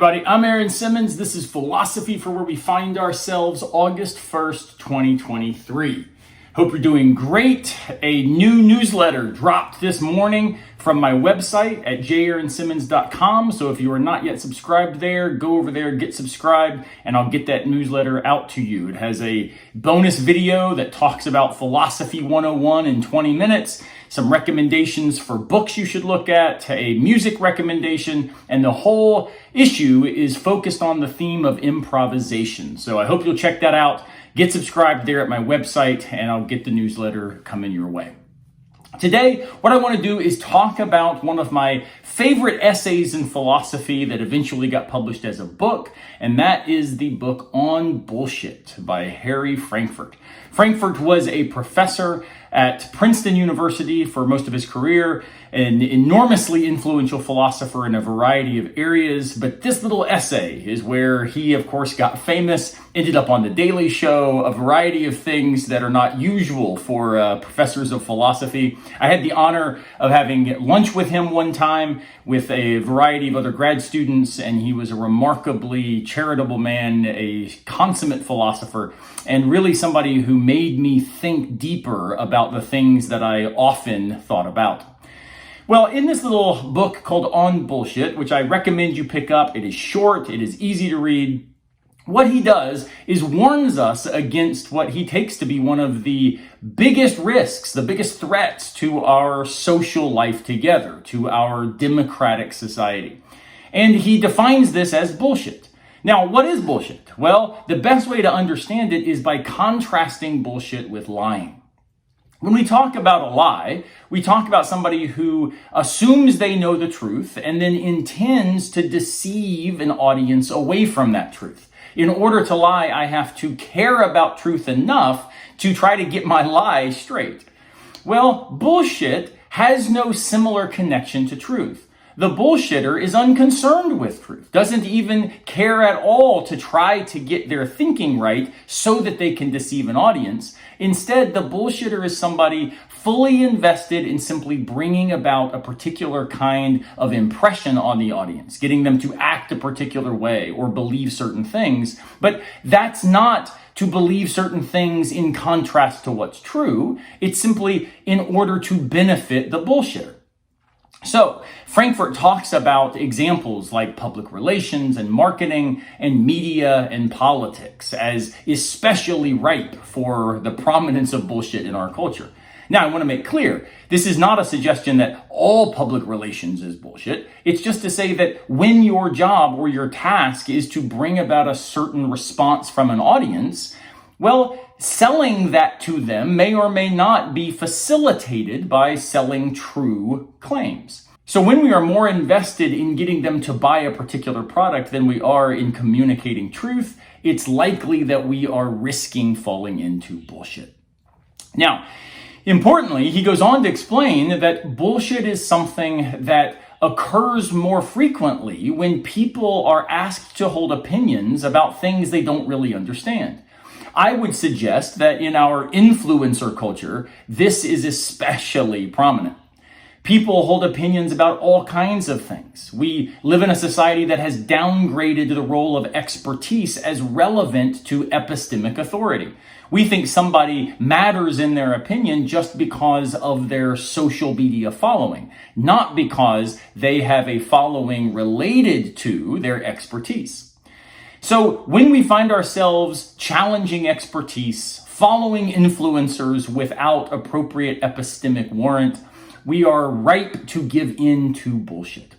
everybody, I'm Aaron Simmons. This is Philosophy for Where We Find Ourselves, August 1st, 2023. Hope you're doing great. A new newsletter dropped this morning from my website at jaronsimmons.com. So if you are not yet subscribed there, go over there, get subscribed, and I'll get that newsletter out to you. It has a bonus video that talks about Philosophy 101 in 20 minutes, some recommendations for books you should look at, a music recommendation, and the whole issue is focused on the theme of improvisation. So I hope you'll check that out. Get subscribed there at my website, and I'll get the newsletter coming your way. Today, what I want to do is talk about one of my favorite essays in philosophy that eventually got published as a book, and that is the book On Bullshit by Harry Frankfurt. Frankfurt was a professor at Princeton University for most of his career, an enormously influential philosopher in a variety of areas, but this little essay is where he, of course, got famous, ended up on The Daily Show, a variety of things that are not usual for professors of philosophy. I had the honor of having lunch with him one time with a variety of other grad students, and he was a remarkably charitable man, a consummate philosopher, and really somebody who made me think deeper about the things that I often thought about. Well, in this little book called On Bullshit, which I recommend you pick up, it is short, it is easy to read. What he does is warns us against what he takes to be one of the biggest risks, the biggest threats to our social life together, to our democratic society. And he defines this as bullshit. Now, what is bullshit? Well, the best way to understand it is by contrasting bullshit with lying. When we talk about a lie, we talk about somebody who assumes they know the truth and then intends to deceive an audience away from that truth. In order to lie, I have to care about truth enough to try to get my lie straight. Well, bullshit has no similar connection to truth. The bullshitter is unconcerned with truth, doesn't even care at all to try to get their thinking right so that they can deceive an audience. Instead, the bullshitter is somebody fully invested in simply bringing about a particular kind of impression on the audience, getting them to act a particular way or believe certain things. But that's not to believe certain things in contrast to what's true. It's simply in order to benefit the bullshitter. So, Frankfurt talks about examples like public relations and marketing and media and politics as especially ripe for the prominence of bullshit in our culture. Now, I want to make clear, this is not a suggestion that all public relations is bullshit. It's just to say that when your job or your task is to bring about a certain response from an audience, well, selling that to them may or may not be facilitated by selling true claims. So when we are more invested in getting them to buy a particular product than we are in communicating truth, it's likely that we are risking falling into bullshit. Now, importantly, he goes on to explain that bullshit is something that occurs more frequently when people are asked to hold opinions about things they don't really understand. I would suggest that in our influencer culture, this is especially prominent. People hold opinions about all kinds of things. We live in a society that has downgraded the role of expertise as relevant to epistemic authority. We think somebody matters in their opinion just because of their social media following, not because they have a following related to their expertise. So when we find ourselves challenging expertise, following influencers without appropriate epistemic warrant, we are ripe to give in to bullshit.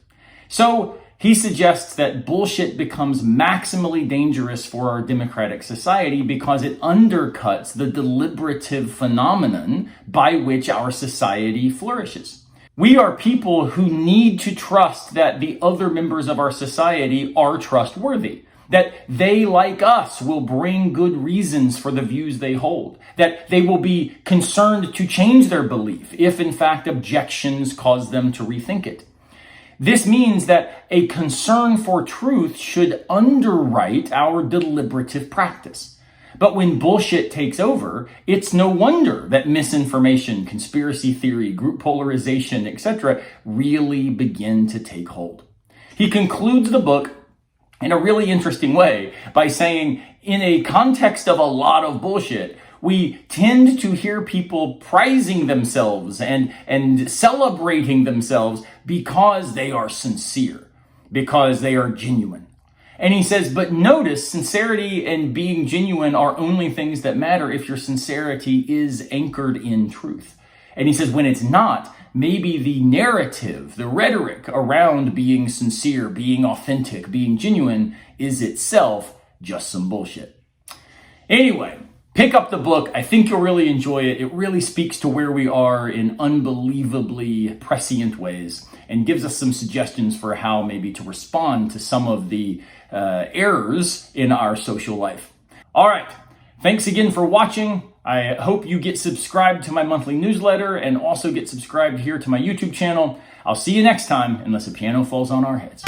So he suggests that bullshit becomes maximally dangerous for our democratic society because it undercuts the deliberative phenomenon by which our society flourishes. We are people who need to trust that the other members of our society are trustworthy, that they, like us, will bring good reasons for the views they hold, that they will be concerned to change their belief if, in fact, objections cause them to rethink it. This means that a concern for truth should underwrite our deliberative practice. But when bullshit takes over, it's no wonder that misinformation, conspiracy theory, group polarization, etc. really begin to take hold. He concludes the book in a really interesting way by saying, in a context of a lot of bullshit, we tend to hear people praising themselves and celebrating themselves because they are sincere, because they are genuine. And he says, but notice, sincerity and being genuine are only things that matter if your sincerity is anchored in truth. And he says, when it's not, maybe the narrative, the rhetoric around being sincere, being authentic, being genuine is itself just some bullshit. Anyway, pick up the book. I think you'll really enjoy it. It really speaks to where we are in unbelievably prescient ways and gives us some suggestions for how maybe to respond to some of the errors in our social life. All right. Thanks again for watching. I hope you get subscribed to my monthly newsletter and also get subscribed here to my YouTube channel. I'll see you next time, unless a piano falls on our heads.